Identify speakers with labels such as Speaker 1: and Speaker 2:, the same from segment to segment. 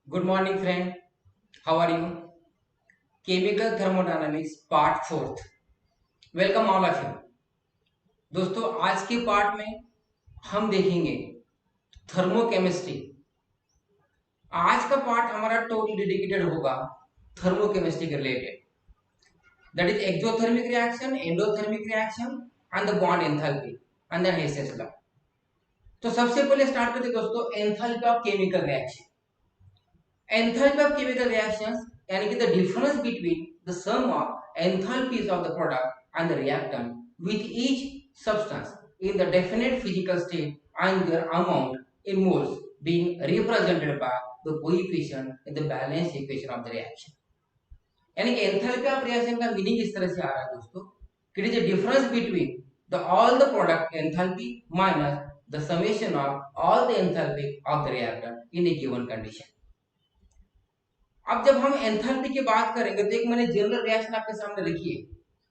Speaker 1: Good morning, friend. How are you? Chemical thermodynamics part fourth. Welcome all of you. दोस्तों आज के part में हम देखेंगे थर्मोकेमिस्ट्री। आज का पार्ट हमारा टोटली डेडिकेटेड होगा थर्मोकेमिस्ट्री के related, that is exothermic reaction, endothermic reaction and the bond enthalpy and then Hess's law. तो सबसे पहले स्टार्ट करते हैं दोस्तों enthalpy of chemical reaction. Enthalpy of chemical reactions यानी कि the difference between the sum of enthalpies of the product and the reactant with each substance in the definite physical state and their amount in moles being represented by the coefficient in the balance equation of the reaction। यानी कि enthalpy of reaction का meaning इस तरह से आ रहा है दोस्तों कि it is a difference between the all the product enthalpy minus the summation of all the enthalpy of the reactant in a given condition। अब जब हम एंथैल्पी की बात करेंगे तो एक मैंने जनरल रिएक्शन आपके सामने लिखी है,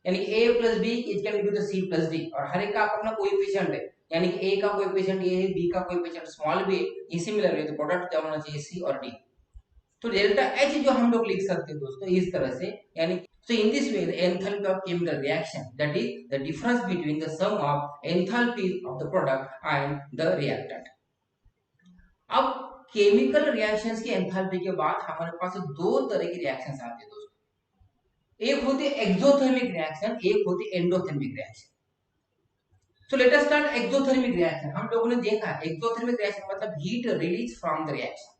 Speaker 1: यानी कि A plus B is can be to the C plus D, और हर एक का अपना कोएफिशिएंट है, यानी कि A का कोएफिशिएंट A है, B का कोएफिशिएंट स्मॉल b है, ये सिमिलर है तो प्रोडक्ट क्या होना चाहिए C और D। तो डेल्टा H जो हम लोग लिख सकते हैं दोस्तों इस तरह से, यानी so in this way the enthalpy of chemical reaction, that is the difference between the sum of enthalpies of the product and the reactant। अब केमिकल रिएक्शंस की एंथैल्पी के बाद हमारे पास दो तरह की रिएक्शंस आती है दोस्तों, एक होती है एक्सोथर्मिक रिएक्शन, एक होती है endothermic reaction. So let us start exothermic reaction. हम लोगों ने देखा एक्सोथर्मिक रिएक्शन मतलब heat release from the reaction,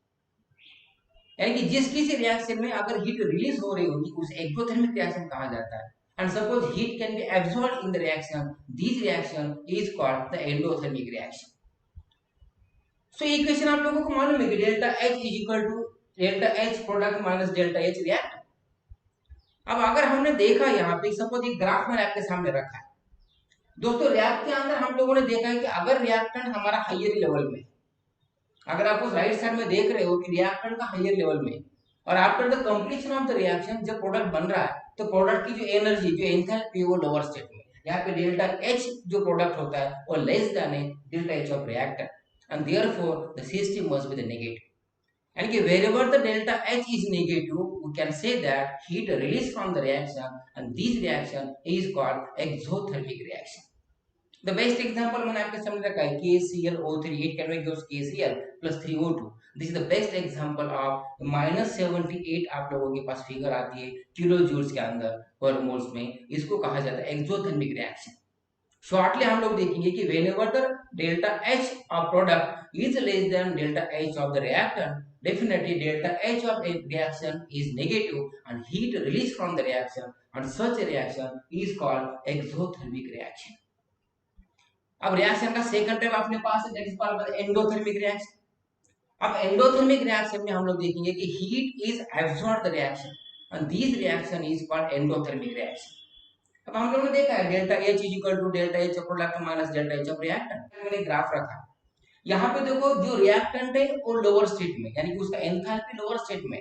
Speaker 1: यानी कि जिस किसी रिएक्शन में अगर हीट रिलीज हो रही होगी उसे एक्सोथर्मिक रिएक्शन कहा जाता है। And suppose heat can be absorbed in the reaction, this reaction is called the endothermic reaction. So equation आप लोगों को मालूम है कि delta H is equal to delta H product minus delta H react. अब अगर हमने देखा यहाँ पे सपोज एक ग्राफ मैंने आपके सामने रखा है दोस्तों, रिएक्ट के अंदर हम लोगों ने देखा है कि अगर रिएक्टेंट हमारा हायर लेवल में, अगर आप उस राइट साइड में देख रहे हो कि रिएक्टेंट का हायर लेवल में और after the completion of the reaction जब प्रोडक्ट बन रहा है तो प्रोडक्ट की जो एनर्जी जो एंथैल्पी वो लोअर स्टेट में, यहाँ पे डेल्टा H जो प्रोडक्ट होता है वो less than delta H of reactant, and therefore the system must be the negative। And wherever the delta H is negative, we can say that heat released from the reaction and this reaction is called exothermic reaction। The best example मैंने आपके सामने रखा है KClO3, it can make KCl plus 3O2। This is the best example of -78 आप लोगों के पास figure आती है किलो जूल्स के अंदर पर मोल्स में, इसको कहा जाता है एक्सोथर्मिक रिएक्शन। शॉर्टली हम लोग देखेंगे कि whenever the delta H of product is less than delta H of the reactant, definitely delta H of a reaction is negative and heat released from the reaction, and such a reaction is called exothermic reaction। अब reaction का second type अपने पास है, that is called endothermic reaction. अब endothermic reaction में हम लोग देखेंगे कि heat is absorbed the reaction and this reaction is called endothermic reaction। अब हम लोगों ने देखा है delta H is equal to delta H of product minus delta H of reactant. मैंने ग्राफ रखा, यहाँ पे देखो जो रिएक्टेंट है वो लोअर स्टेट में, यानी कि उसका एंथैल्पी लोअर स्टेट में,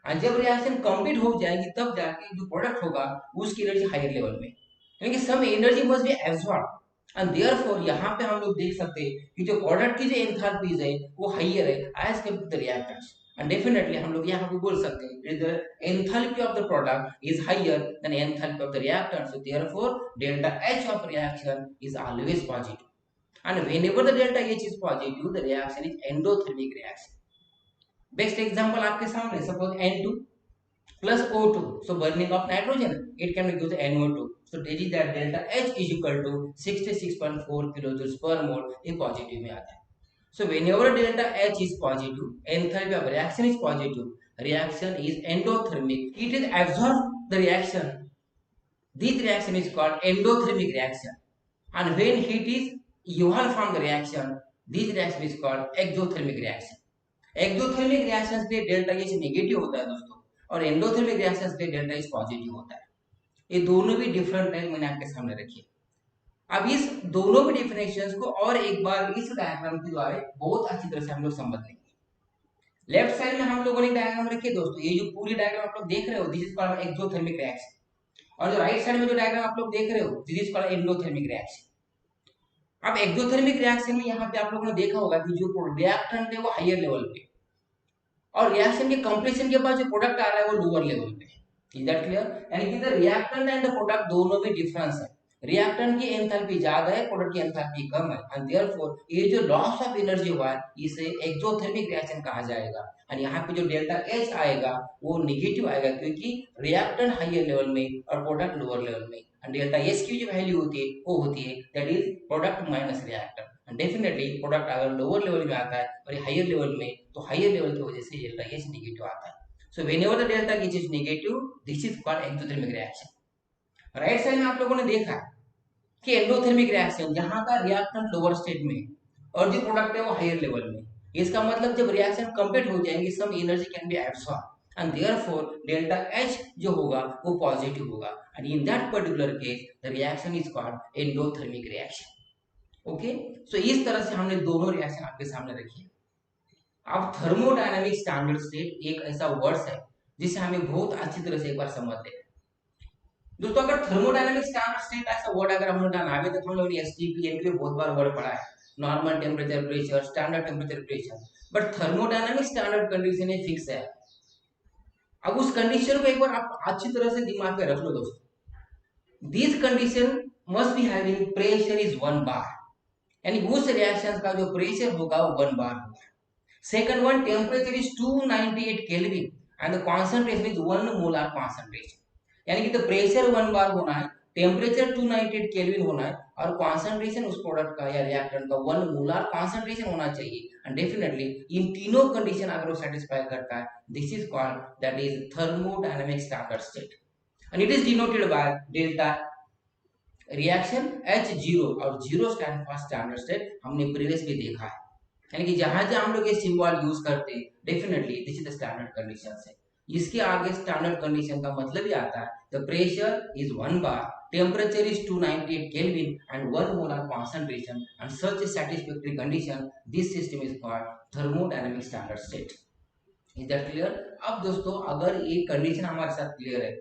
Speaker 1: और जब रिएक्शन कंप्लीट हो जाएगी तब जाके जो प्रोडक्ट होगा उसकी एनर्जी हायर लेवल में, यानी कि some energy must be absorb, and therefore यहाँ पे हम लोग देख सकते हैं कि जो प्रोडक्ट की जो एंथैल्पीज है वो हायर है as compare to the reactants, and definitely हम लोग यहाँ पे बोल सकते हैं the enthalpy of the product is higher than enthalpy of the reactant, so therefore delta H of reaction is always positive, and whenever the delta H is positive the reaction is endothermic reaction। Best example आपके सामने, suppose N2 plus O2, so burning of nitrogen it can give the NO2, so that is that delta H is equal to 66.4 kilojoules per mole, ये positive में आता है। So whenever delta H is positive, enthalpy of reaction is positive, reaction is endothermic, it is absorb the reaction, this reaction is called endothermic reaction, and when heat is evolved from the reaction, this reaction is called exothermic reaction। Exothermic reactions के लिए delta H negative होता है दोस्तों, और endothermic reactions के लिए delta H positive होता है। ये दोनों भी डिफरेंट टाइप मैंने आपके सामने रखी है। अब इस दोनों के डिफिनेशंस को और एक बार इस डायग्राम के द्वारा बहुत अच्छी तरह से हम लोग समझ लेंगे। लेफ्ट साइड में हम लोगों ने डायग्राम रखी है दोस्तों, ये जो पूरी डायग्राम आप लोग देख रहे हो this is called exothermic reaction, और जो राइट साइड में जो डायग्राम आप लोग देख रहे हो this is called endothermic reaction. अब एक्सोथर्मिक रिएक्शन में यहाँ पे आप लोगों ने देखा होगा कि जो रिएक्टेंट है वो हायर लेवल पे, और रिएक्शन के कंप्लीशन के बाद जो प्रोडक्ट आ रहा है वो लोअर लेवल पे है। Is that clear? यानी कि the reactant and the product दोनों में डिफरेंस है। रिएक्टेंट की एंथैल्पी ज्यादा है, प्रोडक्ट की एंथैल्पी कम है, एंड देयरफॉर ये जो लॉस ऑफ एनर्जी हुआ है इसे एक्सोथर्मिक रिएक्शन कहा जाएगा। और यहाँ पे जो डेल्टा एच आएगा वो निगेटिव आएगा, क्योंकि रिएक्टेंट हायर लेवल में और प्रोडक्ट लोअर लेवल में। एंड डेल्टा एच की जो वैल्यू होती है वो होती है that is product minus reactant. And definitely product अगर लोअर लेवल में आता है और हायर लेवल में, तो हायर लेवल की वजह से डेल्टा एच निगेटिव आता है। So whenever the delta H is negative, this is called exothermic reaction. Right side में आप लोगों ने देखा कि एंडोथर्मिक रिएक्शन, जहां का रिएक्टेंट लोअर स्टेट में और जो प्रोडक्ट है वो हायर लेवल में। इसका मतलब जब रिएक्शन कंप्लीट हो जाएंगे, some energy can be absorb and therefore delta H जो होगा वो पॉजिटिव होगा, and in that particular case the reaction is called endothermic reaction. Okay, so इस तरह से हमने दोनों रिएक्शन आपके सामने रखी है। अब थर्मोडायनामिक स्टैंडर्ड स्टेट एक ऐसा वर्ड है जिसे हमें बहुत अच्छी तरह से एक बार समझ लें। दोस्तों, अगर थर्मोडायनामिक स्टैंडर्ड स्टेट ऐसा वर्ड अगर हम लोग नावे तो हम लोग ने एसटीपी एनपी में बहुत बार वर्ड पढ़ा है, normal temperature pressure, standard temperature pressure. But thermodynamic standard condition है फिक्स है। अब उस कंडीशन को एक बार आप अच्छी तरह से दिमाग में रख लो दोस्तों। This condition must be having pressure is 1 बार, यानी उस रिएक्शन का जो प्रेशर होगा वो 1 बार होगा। Second one, temperature is 298 kelvin and the concentration is 1 molar concentration, यानी कि तो प्रेशर 1 बार होना है, टेम्परेचर 298 केल्विन होना है, और कॉन्सेंट्रेशन उस प्रोडक्ट का या रिएक्टेंट का 1 मोलर कॉन्सेंट्रेशन होना चाहिए। एंड डेफिनेटली इन तीनों कंडीशन अगर वो सेटिस्फाई करता है, this is called that is thermodynamic standard state, and it is denoted by delta reaction H0, और 0 स्टैंड फॉर स्टैंडर्ड स्टेट। हमने प्रीवियस भी देखा है, यानी कि जहां जहां हम लोग ये सिंबल यूज करते हैं, definitely this is the standard condition है। इसके आगे स्टैंडर्ड कंडीशन का मतलब ही आता है the pressure is 1 bar, temperature is 298 kelvin and 1 molar concentration, and such A satisfactory condition, this system is called thermodynamic standard state. Is that clear? अब दोस्तों, अगर ये कंडीशन हमारे साथ क्लियर है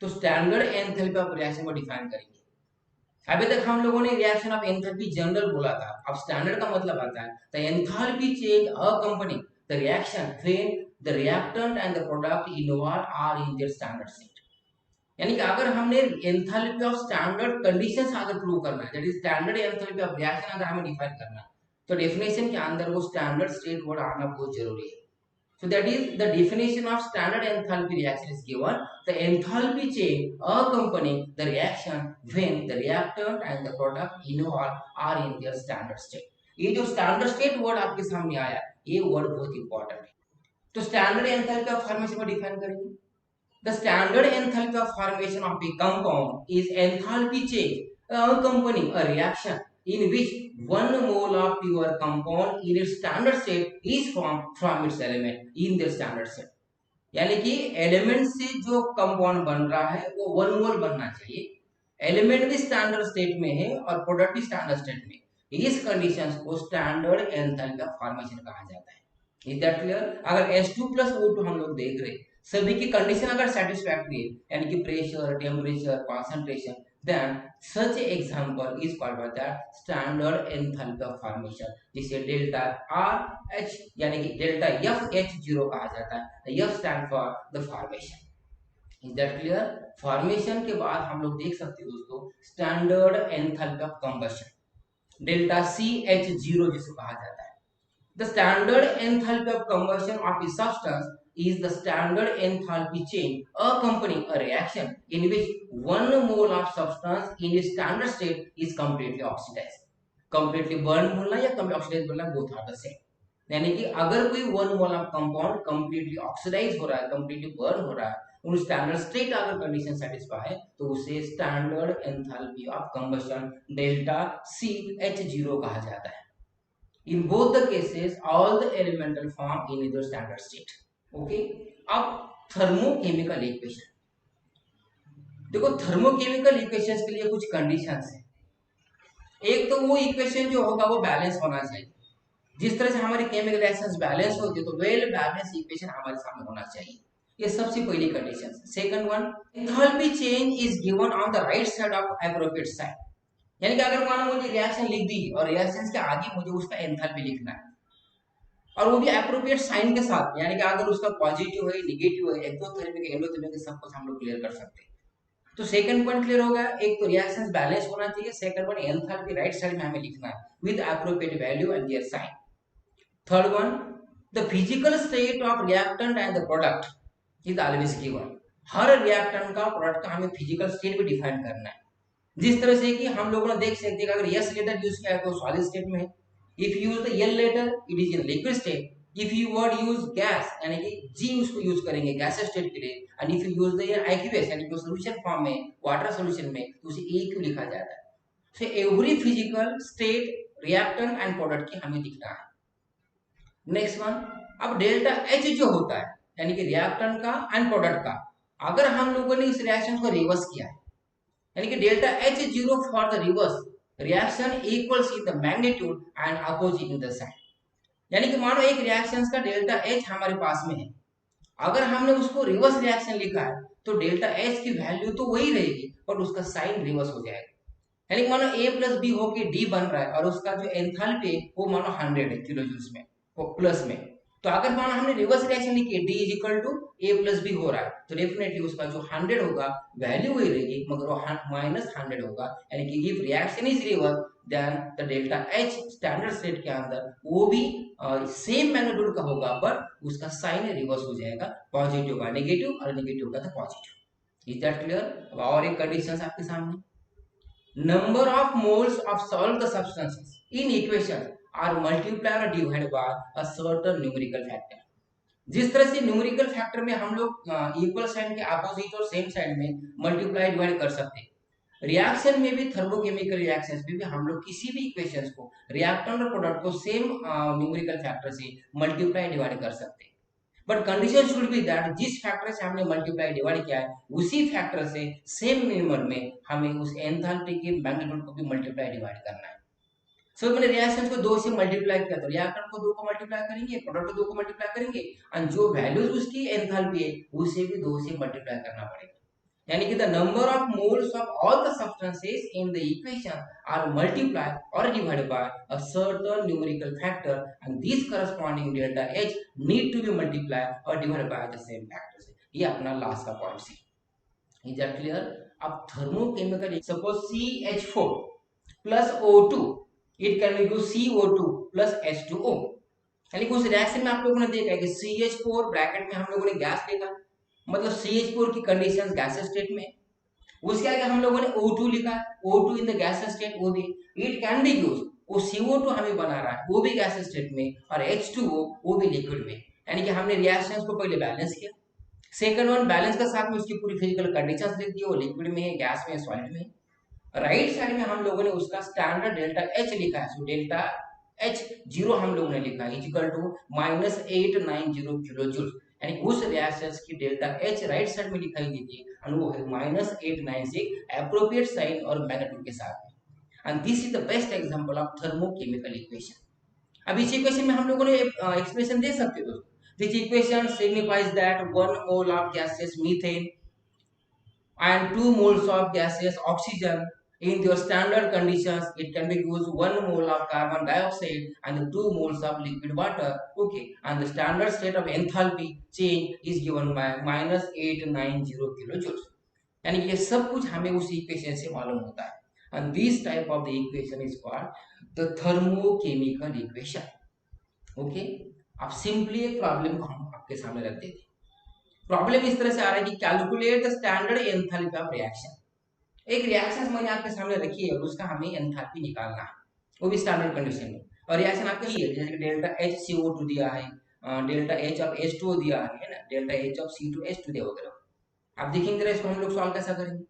Speaker 1: तो स्टैंडर्ड एंथैल्पी ऑफ रिएक्शन को define करेंगे। अभी तक हम लोगों ने रिएक्शन ऑफ एंथैल्पी जनरल बोला था, अब स्टैंडर्ड का मतलब आता है the enthalpy change accompanying the reaction when the reactant and the product involve are in their standard state. यानी कि अगर हमने एंथैल्पी ऑफ स्टैंडर्ड कंडीशंस अगर प्रूव करना है, that is standard enthalpy of reaction अगर हमें डिफाइन करना है, तो डेफिनेशन के अंदर वो स्टैंडर्ड स्टेट वर्ड आना बहुत जरूरी है। So that is the definition of standard enthalpy reaction is given. The enthalpy change accompanying the reaction when the reactant and the product involved are in their standard state. ये जो standard state word आपके सामने आया, ये word बहुत important है। तो standard enthalpy of formation को define करेंगे। The standard enthalpy of formation of a compound is enthalpy change accompanying a reaction in which 1 mole of pure compound in its standard state is formed from its element in their standard state। यानी कि element से जो compound बन रहा है वो 1 मोल बनना चाहिए, एलिमेंट भी स्टैंडर्ड स्टेट में है और प्रोडक्ट भी स्टैंडर्ड स्टेट में। इस कंडीशंस को स्टैंडर्ड एंथैल्पी ऑफ फॉर्मेशन कहा जाता है। Is that clear? अगर H2 प्लस O2 हम लोग देख रहे, सभी की कंडीशन अगर सेटिस्फैक्टरी है, यानी कि pressure, temperature, concentration, then such example is called by that standard enthalpy of formation, जिसे डेल्टा R H यानी कि डेल्टा FH0 कहा जाता है। F stand for the formation। Is that clear? Formation के बाद हम लोग देख सकते हैं दोस्तों standard enthalpy of combustion, delta CH0 जिसे कहा जाता है। The standard enthalpy of combustion of a substance is the standard enthalpy change accompanying a reaction in which 1 mole of substance in its standard state is completely oxidized। completely burn बोलना या completely oxidized बोलना, both are the same। यानी कि अगर कोई 1 mole of compound completely oxidized हो रहा है, completely burn हो रहा है, उन स्टैंडर्ड स्टेट अगर कंडीशन सेटिस्फाई है तो उसे standard enthalpy of combustion delta CH0 कहा जाता है। In both the cases, all the elemental form in either standard state। Okay? अब थर्मोकेमिकल इक्वेशन देखो, थर्मोकेमिकल इक्वेशंस के लिए कुछ कंडीशंस हैं। एक तो वो इक्वेशन जो होगा वो बैलेंस होना चाहिए, जिस तरह से हमारी केमिकल रिएक्शंस बैलेंस होती है तो वेल बैलेंस इक्वेशन हमारे सामने होना चाहिए। ये सबसे पहली condition. Second one, enthalpy change is given on the right side of appropriate side, यानी कि अगर मानो मुझे रिएक्शन लिख दी और रिएक्शंस के आगे मुझे उसका एंथैल्पी लिखना है, और वो भी अप्रोप्रिएट साइन के साथ, यानी कि अगर उसका पॉजिटिव है नेगेटिव है एक्टोथर्मिक एंडोथर्मिक सब कुछ हम लोग क्लियर कर सकते हैं। तो सेकंड पॉइंट क्लियर होगा, एक तो रिएक्शंस बैलेंस होना चाहिए, second point enthalpy right side में हमें लिखना है with appropriate value and their sign. Third one, the physical state of reactant and the product is always given. हर रिएक्टेंट का प्रोडक्ट का हमें फिजिकल स्टेट भी डिफाइन करना है, जिस तरह से कि हम लोगों ने देख सकते हैं अगर यस लेटर यूज किया है तो सॉलिड स्टेट में है, if use the L letter it is in liquid state, if you word use gas यानी कि जी उसको यूज करेंगे गैस स्टेट के लिए, and if you use the aqueous यानी कि सॉल्यूशन फॉर्म में वाटर सॉल्यूशन में तो उसे ए क्यू लिखा जाता है। So every physical state reactant and product की हमें दिखना है। नेक्स्ट वन, अब डेल्टा एच जो होता है यानी कि रिएक्टेंट का एंड प्रोडक्ट का, अगर हम लोगों ने इस रिएक्शन को रिवर्स किया है यानी कि delta H zero for the reverse reaction equals in the magnitude and opposite in the sign. यानी कि मानो एक रिएक्शन का डेल्टा एच हमारे पास में है, अगर हमने उसको रिवर्स रिएक्शन लिखा है तो डेल्टा एच की वैल्यू तो वही रहेगी पर उसका साइन रिवर्स हो जाएगा। यानी कि मानो ए प्लस बी होके डी बन रहा है और उसका जो एंथैल्पी है वो मानो 100 है किलो जूल्स में, वो प्लस में, तो अगर मानो हमने रिवर्स रिएक्शन लिखी है D is equal to A plus B हो रहा है तो डेफिनेटली उसका जो 100 होगा वैल्यू वही रहेगी मगर वो माइनस 100 होगा। यानी कि if reaction is reverse then the delta H standard state के अंदर वो भी सेम मैग्नीट्यूड का होगा पर उसका साइन रिवर्स हो जाएगा, पॉजिटिव का नेगेटिव और नेगेटिव का तो पॉजिटिव। Is that clear? अब और एक कंडीशन आपके सामने, number of moles of solve the substances in equation are multiplied or divided by a certain numerical factor। जिस तरह से न्यूमेरिकल फैक्टर में हम लोग इक्वल साइन के अपोजिट और सेम साइड में मल्टीप्लाई डिवाइड कर सकते हैं, रिएक्शन में भी थर्मोकेमिकल रिएक्शंस में भी हम लोग किसी भी इक्वेशंस को रिएक्टेंट और प्रोडक्ट को सेम न्यूमेरिकल फैक्टर से मल्टीप्लाई डिवाइड कर सकते हैं। But condition should be that जिस फैक्टर से हमने मल्टीप्लाई डिवाइड किया है उसी फैक्टर से सेम नंबर में हमें उस एंथैल्पी के मैग्नीट्यूड को भी मल्टीप्लाई डिवाइड करना है। सो मैंने रिएक्शन को 2 से मल्टीप्लाई किया तो रिएक्टेंट को 2 को मल्टीप्लाई करेंगे, प्रोडक्ट को 2 को मल्टीप्लाई करेंगे और जो वैल्यूज उसकी एंथैल्पी है उसे भी 2 से मल्टीप्लाई करना पड़ेगा। यानी कि the number of moles of all the substances in the equation are multiply और divided by a certain numerical factor and this corresponding delta H need to be multiply और divided by the same factor से। ये अपना last का point C. Is that clear? अब thermochemical suppose CH4 plus O2 it can be CO2 plus H2O। यानी कि उस reaction में आप लोगों ने देखा है कि CH4 ब्रैकेट में हम लोगों ने गैस देखा, मतलब CH4 की कंडीशन गैस स्टेट में, उसके आगे हम लोगों ने O2 लिखा, O2 in the gas state, वो भी इट कैन बी यूज, वो CO2 हमें बना रहा है वो भी गैस स्टेट में और H2O वो भी लिक्विड में। यानी कि हमने रिएक्शंस को पहले बैलेंस किया, सेकंड वन बैलेंस के साथ में उसकी पूरी फिजिकल कंडीशंस लिख दी, वो लिक्विड में है, गैस में है, सॉलिड में है। राइट साइड में हम लोगों ने उसका स्टैंडर्ड डेल्टा एच लिखा है, सो डेल्टा एच जीरो हम लोगों ने लिखा है इक्वल टू -890 किलो जूल। यानी उस रिएक्शंस की डेल्टा एच राइट साइड में दिखाई देती है और वो है -896 एप्रोप्रिएट साइन और मैग्नीट्यूड के साथ में। And this is the best example of thermochemical equation. अब इस इक्वेशन में हम लोगों ने एक्सप्रेशन दे सकते हो दोस्तों, this equation signifies that 1 mole of gases methane and 2 moles of gaseous oxygen. In your standard conditions, it can be used 1 mole of carbon dioxide and 2 moles of liquid water. Okay, and the standard state of enthalpy change is given by -890 kilojoules. यानी ये सब कुछ हमें उस equation से मालूम होता है। And this type of the equation is called the thermochemical equation. Okay, अब सिंपली एक प्रॉब्लम को हम आपके सामने रख देते हैं। प्रॉब्लम इस तरह से आ रहा है कि calculate the standard enthalpy of reaction. एक रिएक्शन मैंने आपके सामने रखी है और उसका हमें एंथैल्पी निकालना है, वो भी स्टैंडर्ड कंडीशन में। और रिएक्शन आपके ही है, जैसे कि डेल्टा एच CO2 दिया है, डेल्टा एच ऑफ H2O दिया है ना, डेल्टा एच ऑफ C2H2 दिया वगैरह। आप देखेंगे इसको हम लोग सॉल्व कैसा करेंगे।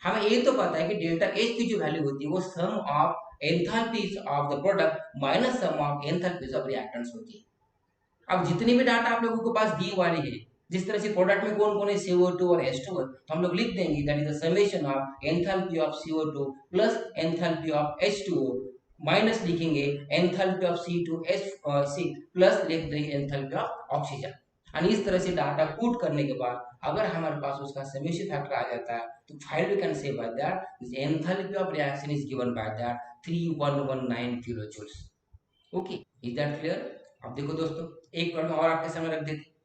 Speaker 1: हमें ये तो पता है कि डेल्टा एच की जो वैल्यू होती है वो sum of enthalpies of the product minus sum of enthalpies of reactants होती है। अब जितनी भी डाटा आप लोगों के पास दी वाली है, जिस तरह से प्रोडक्ट में कौन कौन है CO2 और H2O, तो हम लोग लिख देंगे that is the summation of enthalpy of CO2 plus enthalpy of H2O minus लिखेंगे एंथैल्पी ऑफ C2H प्लस लिख देंगे एंथैल्पी ऑफ ऑक्सीजन। और इस तरह से डाटा पुट करने के बाद अगर हमारे पास उसका समेशन फैक्टर आ जाता है तो finally we can say by that this enthalpy of reaction is given by that 3119 kilo joules. Okay, is that clear? अब देखो दोस्तों, एक प्रॉब्लम और आपके सामने रख देते।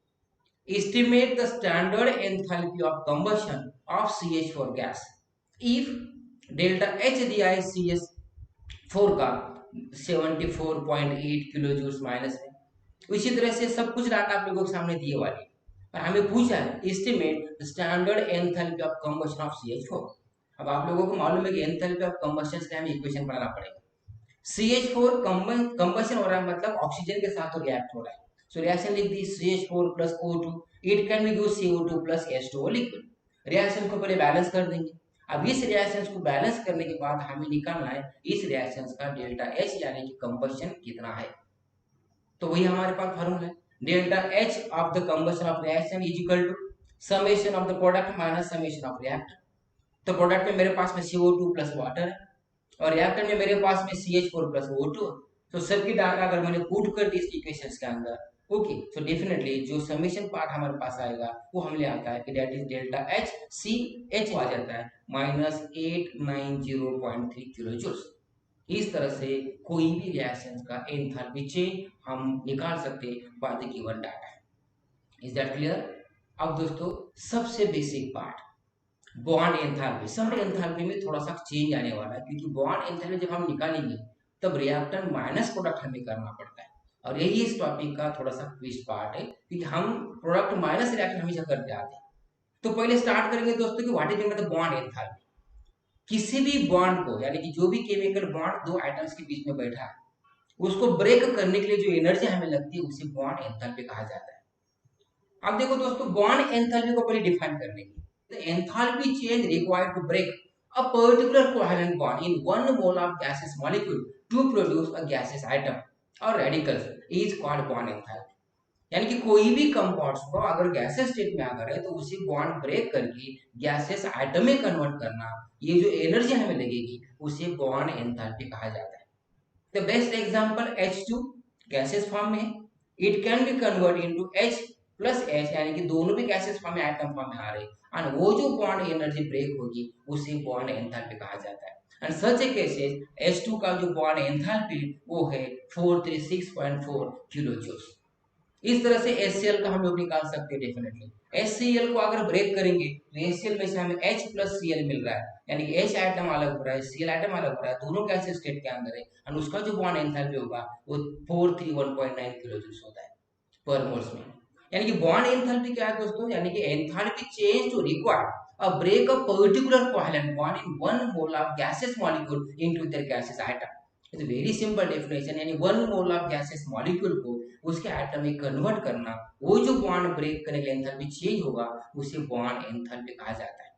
Speaker 1: Estimate the standard enthalpy of combustion of CH4 gas if delta H दिया है CH4 का 74.8 किलो जूल्स माइनस में। इसी तरह से सब कुछ डाटा आप लोगों के सामने दिए वाले, पर हमें पूछा है estimate standard enthalpy of combustion of CH4। अब आप लोगों को मालूम है कि एंथैल्पी ऑफ कंबशन का हमें इक्वेशन बनाना पड़ेगा। CH4 कंबशन हो रहा है, मतलब ऑक्सीजन के साथ तो रिएक्ट हो रहा है। सो रिएक्शन लिख दी CH4 plus O2, it can B give CO2 plus H2O liquid. Reaction को पहले बैलेंस कर देंगे। अब इस रिएक्शंस को बैलेंस करने के बाद हमें निकालना है इस रिएक्शंस का डेल्टा H यानी कि कंबशन कितना है। तो वही हमारे पास फार्मूला है, delta H of the combustion of reaction is equal to summation of the product minus summation of reactor. तो प्रोडक्ट में मेरे पास में CO2 प्लस वाटर है और रिएक्टर में मेरे पास में CH4 प्लस O2। तो सबकी डाटा अगर मैंने पुट कर दी इस इक्वेशंस के अंदर, ओके, तो डेफिनेटली जो समेशन पार्ट हमारे पास आएगा वो हमने आता है कि that is delta H C H आ जाता है -890.3 किलो जूल्स। इस तरह से कोई भी रिएक्शन का एंथैल्पी चेंज हम निकाल सकते हैं by the given data. Is that clear? अब दोस्तों सबसे बेसिक पार्ट बॉन्ड एंथैल्पी। सब एंथैल्पी में थोड़ा सा चेंज आने वाला है, क्योंकि बॉन्ड एंथैल्पी जब हम निकालेंगे तब रिएक्टर माइनस प्रोडक्ट हमें करना पड़ता है, और यही इस टॉपिक का थोड़ा सा ट्विस्ट पार्ट है, क्योंकि हम प्रोडक्ट माइनस रिएक्टर हमेशा करते आते हैं। तो पहले स्टार्ट करेंगे दोस्तों कि what is the bond enthalpy. किसी भी बॉन्ड को, यानी कि जो भी केमिकल बॉन्ड दो आइटम्स के बीच में बैठा है, उसको ब्रेक करने के लिए जो एनर्जी हमें लगती है उसे बॉन्ड एंथैल्पी कहा जाता है। अब देखो दोस्तों, बॉन्ड एंथैल्पी को पहले डिफाइन कर लेंगे। The enthalpy change required to break a particular covalent bond in one mole of gaseous molecule to produce a gaseous atom or radicals is called bond enthalpy। यानी कि कोई भी कंपाउंड्स को अगर गैसेस स्टेट में अगर है तो उसे बॉन्ड ब्रेक करके गैसेस आइटम में कन्वर्ट करना, ये जो एनर्जी हमें लगेगी उसे बॉन्ड एंथैल्पी कहा जाता है। The best example H2 gases form में, it can be convert into H plus H, यानी कि दोनों भी गैसेस फॉर्म में आइटम फॉर्म में आ रहे हैं, और वो जो बॉन्ड एनर्जी ब्रेक होगी उसे बॉन्ड एंथैल्पी कहा जाता है। And such A cases H2 का जो बॉन्ड एंथैल्पी वो है 436.4 किलो जूल्स। इस तरह से HCl का हम लोग निकाल सकते हैं डेफिनेटली। HCl को अगर ब्रेक करेंगे तो HCl में से हमें H प्लस Cl मिल रहा है, यानी कि H आइटम अलग हो रहा है, Cl आइटम अलग हो रहा है, दोनों गैसेस स्टेट के अंदर है, और उसका जो बॉन्ड एंथैल्पी होगा वो 431.9 किलो जूल्स होता है पर मोल्स में। यानी कि बॉन्ड एंथैल्पी क्या है दोस्तों, यानी कि enthalpy change to require a break a particular covalent bond in one mole of gaseous molecule into their gaseous atom। It's very simple definition, यानी one mole of gases molecule को उसके atom में convert करना, वो जो bond break करने के enthalpy change होगा उसे बॉन्ड एंथैल्पी कहा जाता है।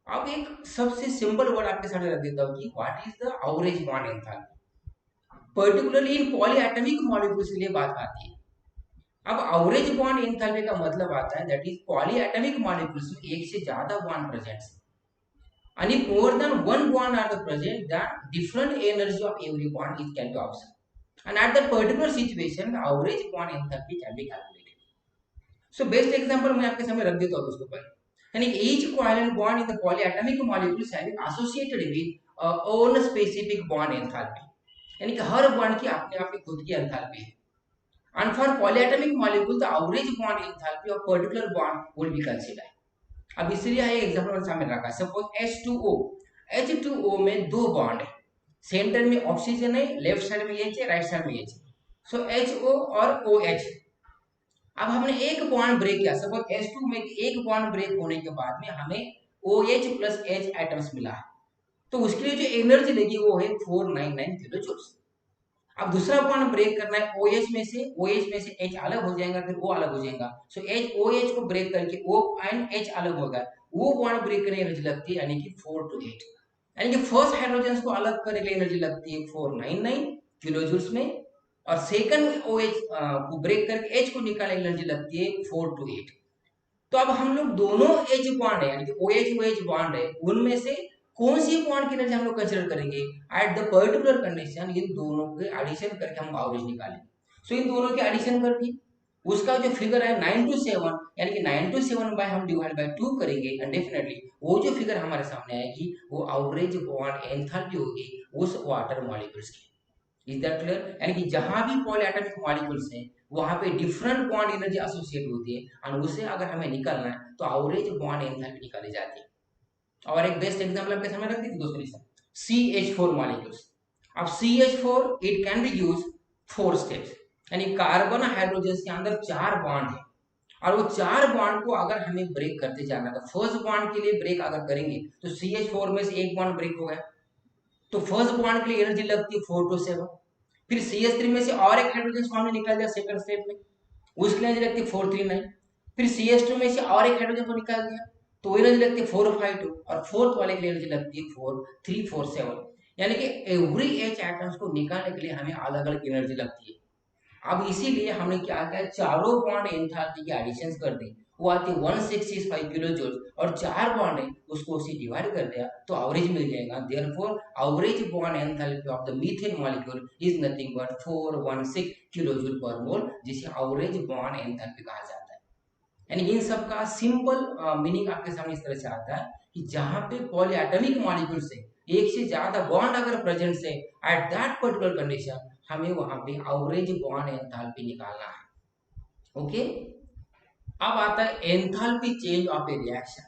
Speaker 1: अब एक सबसे सिंपल वर्ड आपके सामने रख देता हूं कि what is the average bond enthalpy. Particularly in polyatomic molecules के लिए बात आती है। अब एवरेज बॉन्ड एंथैल्पी का मतलब आता है दैट इज पॉलीएटॉमिक मॉलिक्यूल्स में एक से ज्यादा बॉन्ड प्रेजेंट है, and if more than one bond are the present, then different energy of every bond is can be observed, and at that particular situation the average bond enthalpy can be calculated। so best example मैं आपके सामने रख देता हूँ दोस्तों पर, यानी each covalent bond in the polyatomic molecules having associated with own specific bond enthalpy, यानी कि हर बॉन्ड की अपने आप की खुद की एंथैल्पी है। and for polyatomic molecule the average bond enthalpy of particular bond will be considered। अब इसलिए एक एग्जांपल सामने रखा, सपोज H2O में दो बॉन्ड है, सेंटर में ऑक्सीजन है, लेफ्ट साइड में H है, राइट साइड में H है, सो HO और OH। अब हमने एक बॉन्ड ब्रेक किया, सपोज H2 में एक बॉन्ड ब्रेक होने के बाद में हमें OH प्लस H एटम्स मिला है, तो उसके लिए जो एनर्जी लगी वो है 499 किलो जूल्स। अब दूसरा बॉन्ड ब्रेक करना है OH में से H अलग हो जाएगा, फिर O अलग हो जाएगा, सो OH को ब्रेक करके O एंड H अलग होगा, वो बॉन्ड ब्रेक करने की एनर्जी लगती है यानी कि 4 to 8, यानी कि फर्स्ट हाइड्रोजन को अलग करने के लिए एनर्जी लगती है 499 किलो जूल्स में, और सेकंड OH को ब्रेक करके H को निकालने की एनर्जी लगती है 4 to 8। तो अब हम लोग दोनों H बॉन्ड है, यानी कि OH बॉन्ड है, उनमें से कौन सी बॉन्ड की एनर्जी हम लोग कंसीडर करेंगे एट द पर्टिकुलर कंडीशन, इन दोनों के एडिशन करके हम एवरेज निकालेंगे। सो इन दोनों के एडिशन करके उसका जो फिगर है 9 to 7, यानी कि 9 to 7 बाय हम डिवाइड बाय 2 करेंगे, एंड डेफिनेटली वो जो फिगर हमारे सामने आएगी वो एवरेज बॉन्ड एंथैल्पी होगी उस वाटर मॉलिक्यूल्स की। Is that clear? यानी कि जहां भी पॉलीएटॉमिक मॉलिक्यूल्स हैं वहां पे डिफरेंट बॉन्ड एनर्जी एसोसिएट होती है और उसे अगर हमें निकालना है तो एवरेज बॉन्ड एंथैल्पी निकाली जाती है। और एक बेस्ट एग्जांपल आपके सामने रख दी थी दोस्तों, लिसन CH4 मॉलिक्यूल्स। अब CH4 it can B use 4 steps, यानी कार्बन हाइड्रोजन के अंदर 4 बॉन्ड है और वो 4 बॉन्ड को अगर हमें ब्रेक करते जाना है तो फर्स्ट बॉन्ड के लिए ब्रेक अगर करेंगे तो CH4 में से एक बॉन्ड ब्रेक हो गया तो फर्स्ट बॉन्ड के लिए एनर्जी लगती है 4 to 7। फिर CH3 में से और एक हाइड्रोजन को हमने निकाल दिया सेकंड स्टेप में, उसके लिए एनर्जी लगती है 439। फिर CH2 में से और एक हाइड्रोजन को निकाल दिया तो एनर्जी लगती है 452 और फोर्थ वाले के लिए एनर्जी लगती है 4347। यानी कि एवरी एच एटम्स को निकालने के लिए हमें अलग अलग एनर्जी लगती है। अब इसीलिए हमने क्या किया, चारों बॉन्ड एंथैल्पी के एडिशंस कर दी, वो आती है 165 किलो जूल और 4 बॉन्ड है उसको उसे डिवाइड कर दिया तो एवरेज मिल जाएगा। Therefore average bond enthalpy of the methane molecule is nothing but 416 kilo joule per mole, जिसे एवरेज बॉन्ड एंथैल्पी कहा जाता है। यानी इन सब का सिंपल मीनिंग आपके सामने इस तरह से आता है कि जहां पे पॉलीएटॉमिक मॉलिक्यूल से एक से ज्यादा बॉन्ड अगर प्रेजेंट है एट दैट पर्टिकुलर कंडीशन हमें वहां पे एवरेज बॉन्ड एंथैल्पी निकालना है। ओके, अब आता है enthalpy change of a reaction.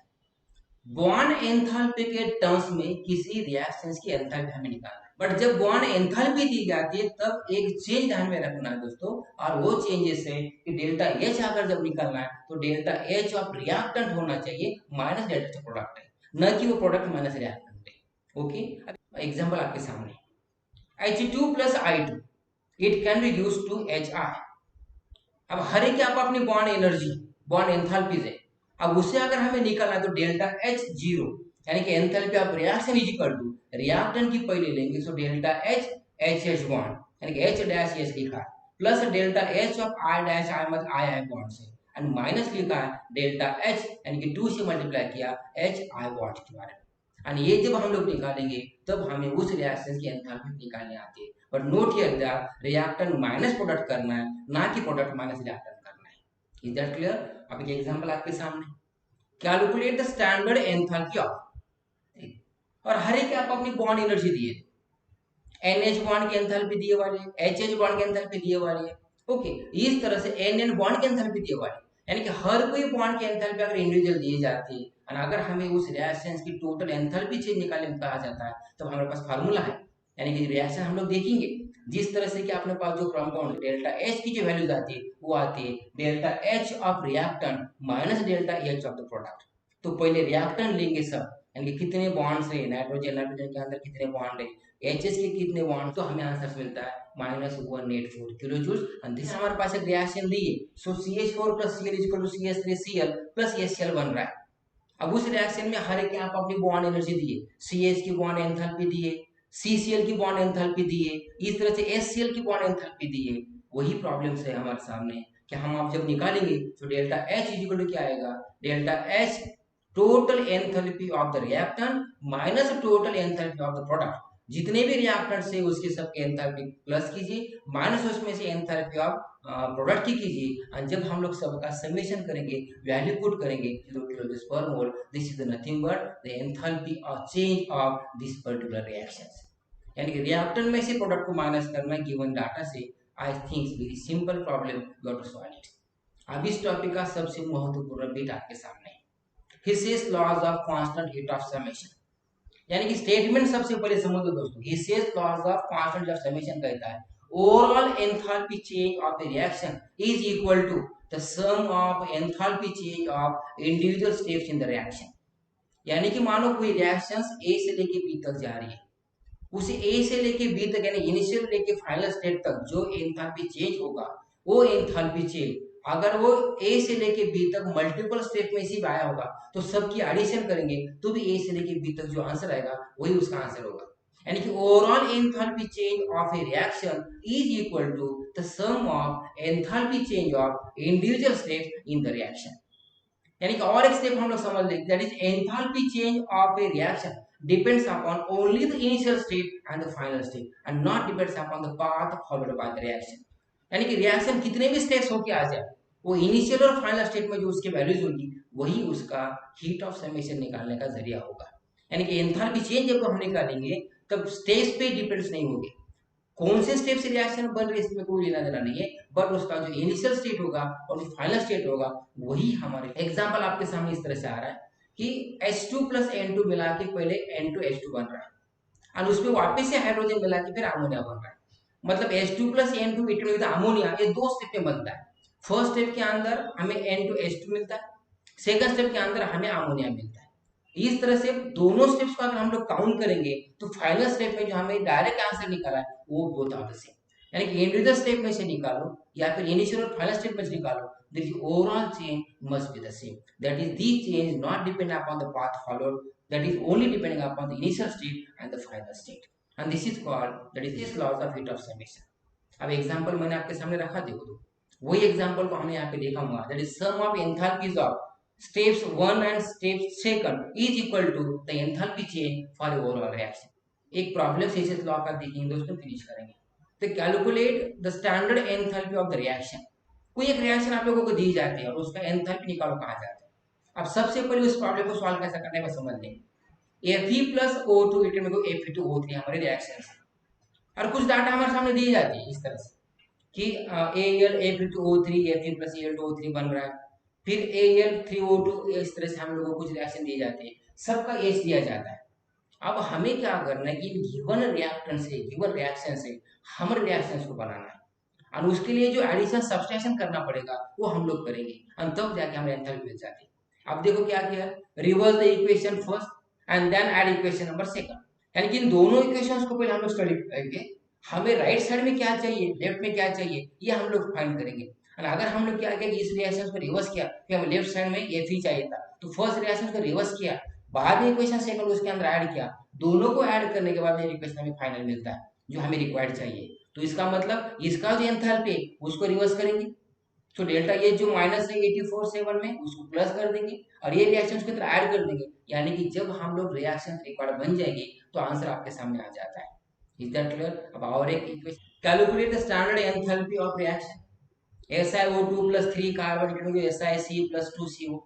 Speaker 1: Bond enthalpy के टर्म्स में किसी रिएक्शंस की एंथैल्पी हमें निकालना है, बट जब बॉन्ड एंथैल्पी दी जाती है तब एक चेंज ध्यान में रखना है दोस्तों, और वो चेंजेस है कि डेल्टा एच अगर जब निकालना है तो डेल्टा एच ऑफ रिएक्टेंट होना चाहिए माइनस डेल्टा ऑफ प्रोडक्ट है, न कि वो प्रोडक्ट माइनस रिएक्टेंट है। ओके, एग्जांपल आपके सामने H2 plus I2 it can be used to HI। अब हर एक आप अपनी बॉन्ड एनर्जी बॉन्ड एंथैल्पीज है, अब उसे अगर हमें निकालना है तो डेल्टा H जीरो यानी कि enthalpy of reaction is equal to reactant की पहले लेंगे so delta H HH bond यानी कि H डैश H लिखा है plus delta H of I dash I मतलब I I बॉन्ड से एंड माइनस लिखा है डेल्टा H यानी कि 2 से मल्टीप्लाई किया H I बॉन्ड के बारे में। और ये जब हम लोग निकालेंगे तब हमें उस रिएक्शन की एंथैल्पी निकालने आती है। But note here that reactant minus product करना है, ना कि प्रोडक्ट माइनस रिएक्टेंट करना है। Is that clear? अब एक एग्जांपल आपके सामने, calculate the standard enthalpy of, और हर एक आप अपनी बॉन्ड एनर्जी दिए, NH बॉन्ड की एंथैल्पी दिए वाली है, HH बॉन्ड की एंथैल्पी दिए वाली है। ओके, इस तरह से NN बॉन्ड की एंथैल्पी दिए वाली है, यानी कि हर कोई बॉन्ड की एंथैल्पी अगर इंडिविजुअल दी जाती है और अगर हमें उस रिएक्शन की टोटल एंथैल्पी चेंज निकालने में कहा जाता है तो हमारे पास फार्मूला है, यानी कि रिएक्शन हम लोग देखेंगे जिस तरह से कि अपने पास जो कंपाउंड डेल्टा H की जो वैल्यूज आती है वो आती है delta H of reactant minus delta H of the product. तो पहले रिएक्टेंट लेंगे सब, यानी कि कितने बॉन्ड्स है, नाइट्रोजन के अंदर कितने बॉन्ड है, एचएस के कितने बॉन्ड, तो हमें आंसर मिलता है -184 किलो जूल। एंड दिस हमारे पास एक रिएक्शन दी है, सो CH4 plus Cl is equal to CH3Cl plus HCl बन रहा है। अब उस रिएक्शन में हर एक आप अपनी बॉन्ड एनर्जी दिए, CH की बॉन्ड एंथैल्पी दिए, CCl की बॉन्ड एंथैल्पी दिए, इस तरह से HCl की बॉन्ड एंथैल्पी दिए। वही प्रॉब्लम्स है हमारे सामने कि हम आप जब निकालेंगे तो delta H is equal to क्या आएगा, delta H total enthalpy of the reactant minus total enthalpy of the product. जितने भी रिएक्टेंट्स है उसके सबके एंथैल्पी प्लस कीजिए माइनस उसमें से एंथैल्पी ऑफ प्रोडक्ट की कीजिए, और जब हम लोग सबका समेशन करेंगे वैल्यू पुट करेंगे kilojoules per mole, this is nothing but the enthalpy of change of this particular reactions. यानी कि रिएक्टेंट में से प्रोडक्ट को माइनस करना गिवन डाटा से। I think very simple problem, you have to solve it. अब इस टॉपिक का सबसे महत्वपूर्ण बिट आपके सामने है, Hess's laws of constant heat of summation. यानी कि स्टेटमेंट सबसे पहले समझ लो दोस्तों, Hess's laws of constant of summation कहता है overall enthalpy change of the reaction is equal to the sum of enthalpy change of individual steps in the reaction. यानी कि मानो कोई रिएक्शंस ए से लेके बी तक जा रही है, उसे ए से लेके बी तक यानी इनिशियल लेके फाइनल स्टेट तक जो एंथैल्पी चेंज होगा वो एंथैल्पी चेंज अगर वो ए से लेके बी तक मल्टीपल स्टेप में सिर्फ आया होगा तो सबकी एडिशन करेंगे तो भी ए से लेके बी तक जो आंसर आएगा वही उसका आंसर होगा। यानी कि overall enthalpy change of a reaction is equal to the sum of enthalpy change of individual steps in the reaction. यानी कि और एक स्टेप हम लोग समझ लेंगे, that is enthalpy change of a reaction depends upon only the initial state and the final state and not depends upon the path followed by the reaction। यानी कि रिएक्शन कितने भी स्टेप्स होके आ जाए वो इनिशियल और फाइनल स्टेट में जो उसके वैल्यूज होगी वही उसका हीट ऑफ समेशन निकालने का जरिया होगा। यानी कि एंथैल्पी चेंज जब हम निकालेंगे तब स्टेज पे डिपेंड्स नहीं होंगे, कौन से स्टेप से रिएक्शन बन रही है इसमें कोई लेना देना नहीं है, बट उसका जो इनिशियल स्टेट होगा और जो फाइनल स्टेट होगा वही हमारे। एग्जांपल आपके सामने इस तरह से आ रहा है कि H2 प्लस N2 मिला के पहले N2H2 बन रहा है और उसमें वापस से हाइड्रोजन मिला के फिर अमोनिया बन रहा है। मतलब H2 plus N2 with ammonia, ये दो स्टेप में बनता है। फर्स्ट स्टेप के अंदर हमें N2H2 मिलता है, सेकंड स्टेप के अंदर हमें अमोनिया मिलता है। इस तरह से दोनों स्टेप्स को अगर हम लोग काउंट करेंगे तो फाइनल स्टेप में जो हमें डायरेक्ट आंसर निकाला है वो बोथ आर द सेम। यानी कि इंडिविजुअल स्टेप में से निकालो या फिर इनिशियल और फाइनल स्टेप में से निकालो, the overall change must be the same. That is, the change not depending upon the path followed, that is only depending upon the initial state and the final state. And this is called, that is this laws of heat of summation. अब example मैंने आपके सामने रखा, देखो तो वही example को हमने यहाँ पे देखा हुआ, that is sum of enthalpies of steps 1 and steps 2 is equal to the enthalpy change for overall reaction. एक प्रॉब्लम से इस लॉ का देखेंगे दोस्तों, फिनिश करेंगे। तो calculate the standard enthalpy of the reaction. कोई एक रिएक्शन आप लोगों को दी जाती है और उसका एंथैल्पी निकालो कहा जाता है। अब सबसे पहले उस प्रॉब्लम को सॉल्व कैसे करने में समझ लेंगे। Fe प्लस O2 Fe2O3 हमारे रिएक्शन है और कुछ डाटा हमारे सामने दी जाती है इस तरह से कि Al Fe2O3 Fe plus Al2O3 बन रहा है, फिर Al3O2, इस तरह से हम लोगों को कुछ रिएक्शन दी जाती है, सबका H दिया जाता है। अब हमें क्या करना है कि गिवन रिएक्टेंट से, गिवन रिएक्शन से हमारे रिएक्शंस को बनाना है और उसके लिए जो एडिशन सब्सट्रैक्शन करना पड़ेगा वो हम लोग करेंगे और तब जाके हमें एंथैल्पी मिल जाती है। अब देखो क्या किया, reverse the equation first and then add equation number second. यानी कि इन दोनों इक्वेशंस को पहले हम लोग स्टडी करेंगे, हमें राइट साइड में क्या चाहिए, लेफ्ट में क्या चाहिए, ये हम लोग फाइंड करेंगे। और अगर हम लोग क्या किया कि इस रिएक्शन को रिवर्स किया, फिर हमें लेफ्ट साइड में Fe चाहिए था तो फर्स्ट रिएक्शन को रिवर्स किया, बाद में इक्वेशन सेकंड उसके अंदर ऐड किया, दोनों को ऐड करने के बाद में इक्वेशन हमें फाइनल मिलता है जो हमें रिक्वायर्ड चाहिए। तो इसका मतलब इसका जो एंथैल्पी उसको रिवर्स करेंगे, तो डेल्टा ये जो माइनस है 84.7 में उसको प्लस कर देंगे और ये रिएक्शन उसके अंदर ऐड कर देंगे। यानी कि जब हम लोग रिएक्शन रिक्वायर्ड बन जाएंगे तो आंसर आपके सामने आ जाता है। Is that clear? अब और एक equation, calculate the standard enthalpy of reaction SiO2 plus 3 carbon SiC plus 2CO।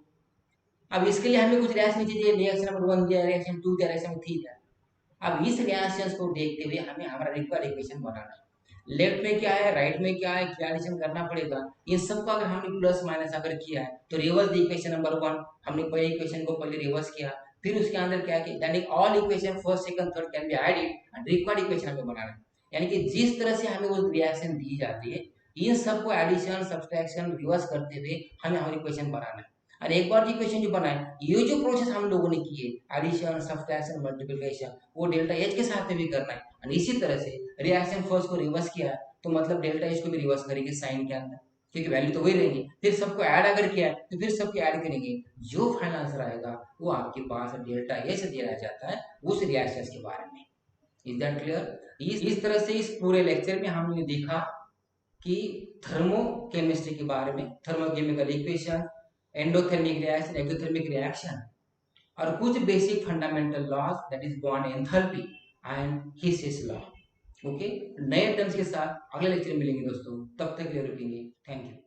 Speaker 1: अब इसके लिए हमें कुछ रिएक्शन चाहिए, रिएक्शन नंबर 1 दिया, रिएक्शन 2 दिया, रिएक्शन 3 दिया। अब इस रिएक्शंस को देखते हुए हमें हमारा रिक्वायर्ड इक्वेशन बनाना है। लेफ्ट में क्या है, राइट में क्या है, क्या एडिशन करना पड़ेगा, इन सबको अगर हमने प्लस माइनस अगर किया है तो रिवर्स द इक्वेशन नंबर 1, हमने पहले इक्वेशन को पहले रिवर्स किया, फिर उसके अंदर क्या किया, यानी all equation first second third can be added and required equation हमें बनाना है। यानी कि जिस तरह से हमें वो रिएक्शन दी जाती है इन सबको एडिशन सब्सट्रैक्शन रिवर्स करते हुए हमें हमारी इक्वेशन बनाना है। और एक बार इक्वेशन जो बनाए, ये जो प्रोसेस हम लोगों ने किए एडिशन सब्सट्रैक्शन मल्टीप्लिकेशन, वो डेल्टा एच के साथ में भी करना है। और इसी तरह से रिएक्शन फर्स्ट को रिवर्स किया तो मतलब डेल्टा एच को भी रिवर्स करेंगे साइन के अंदर, क्योंकि वैल्यू तो वही रहेगी। फिर सबको ऐड अगर किया तो फिर सबको ऐड करेंगे, जो फाइनल आंसर आएगा वो आपके पास डेल्टा एच दिया जाता है उस रिएक्शन के बारे में। Is that clear? इस तरह से इस पूरे लेक्चर में हमने देखा कि थर्मोकेमिस्ट्री के बारे में, thermochemical equation, endothermic reaction, exothermic reaction और कुछ basic fundamental laws, that is bond enthalpy and Hess's law. Okay, नए टर्म्स के साथ अगले लेक्चर में मिलेंगे दोस्तों, तब तक के लिए रुकेंगे। Thank you.